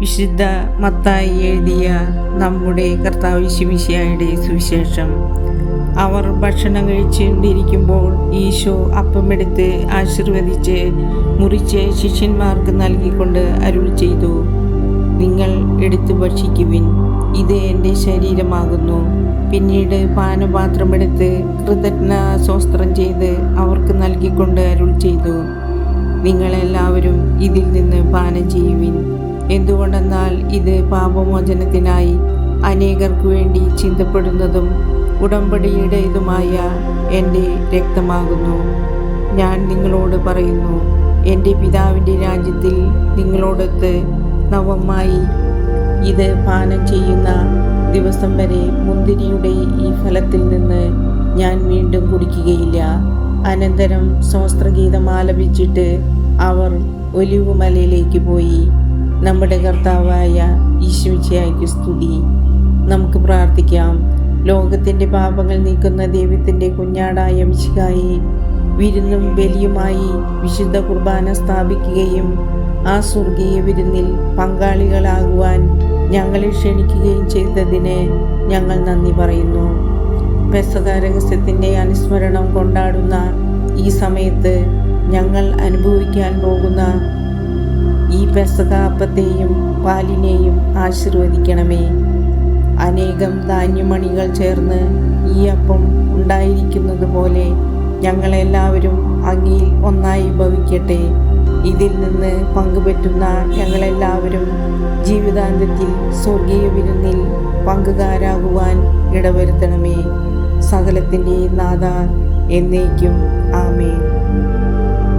വിശുദ്ധ മത്തായി എഴുതിയ നമ്മുടെ കർത്താവ് യേശുമിശിഹായുടെ സുവിശേഷം. അവർ ഭക്ഷണം കഴിച്ചുകൊണ്ടിരിക്കുമ്പോൾ ഈശോ അപ്പമെടുത്ത് ആശീർവദിച്ച് മുറിച്ച് ശിഷ്യന്മാർക്ക് നൽകിക്കൊണ്ട് അരുൾ ചെയ്തു, നിങ്ങൾ എടുത്തു ഭക്ഷിക്കുവിൻ, ഇത് എൻ്റെ ശരീരമാകുന്നു. പിന്നീട് പാനപാത്രമെടുത്ത് കൃതജ്ഞതാസ്തോത്രം ചെയ്ത് അവർക്ക് നൽകിക്കൊണ്ട് അരുൾ ചെയ്തു, നിങ്ങളെല്ലാവരും ഇതിൽ നിന്ന് പാനം ചെയ്യുവിൻ. എന്തുകൊണ്ടെന്നാൽ ഇത് പാപമോചനത്തിനായി അനേകർക്ക് വേണ്ടി ചിന്തപ്പെടുന്നതും ഉടമ്പടിയുടേതുമായ എൻ്റെ രക്തമാകുന്നു. ഞാൻ നിങ്ങളോട് പറയുന്നു, എൻ്റെ പിതാവിൻ്റെ രാജ്യത്തിൽ നിങ്ങളോടൊത്ത് നവമായി ഇത് പാനം ചെയ്യുന്ന ദിവസം വരെ മുന്തിരിയുടെ ഈ ഫലത്തിൽ നിന്ന് ഞാൻ വീണ്ടും കുടിക്കുകയില്ല. അനന്തരം സ്തോത്രഗീതം ആലപിച്ചിട്ട് അവർ ഒലിവുമലയിലേക്ക് പോയി. നമ്മുടെ കർത്താവായ യേശുമിശിഹായ്ക്ക് സ്തുതി. നമുക്ക് പ്രാർത്ഥിക്കാം. ലോകത്തിൻ്റെ പാപങ്ങൾ നീക്കുന്ന ദൈവത്തിൻ്റെ കുഞ്ഞാടായ മിശിഹായെ വിരുന്നും ബലിയുമായി വിശുദ്ധ കുർബാന സ്ഥാപിക്കുകയും ആ സ്വർഗീയ വിരുന്നിൽ പങ്കാളികളാകുവാൻ ഞങ്ങളെ ക്ഷണിക്കുകയും ചെയ്തതിന് ഞങ്ങൾ നന്ദി പറയുന്നു. പെസഹ രഹസ്യത്തിൻ്റെ അനുസ്മരണം കൊണ്ടാടുന്ന ഈ സമയത്ത് ഞങ്ങൾ അനുഭവിക്കാൻ പോകുന്ന ഈ പെസഹ അപ്പത്തെയും പാലിനെയും ആശീർവദിക്കണമേ. അനേകം ധാന്യമണികൾ ചേർന്ന് ഈ അപ്പം ഉണ്ടായിരിക്കുന്നത് പോലെ ഞങ്ങളെല്ലാവരും അങ്ങയിൽ ഒന്നായി ഭവിക്കട്ടെ. ഇതിൽ നിന്ന് പങ്കുപറ്റുന്ന ഞങ്ങളെല്ലാവരും ജീവിതാന്ത്യത്തിൽ സ്വർഗീയ വിരുന്നിൽ പങ്കുകാരാകുവാൻ ഇടവരുത്തണമേ. സകലത്തിൻ്റെ നാഥ എന്നേക്കും ആമേൻ.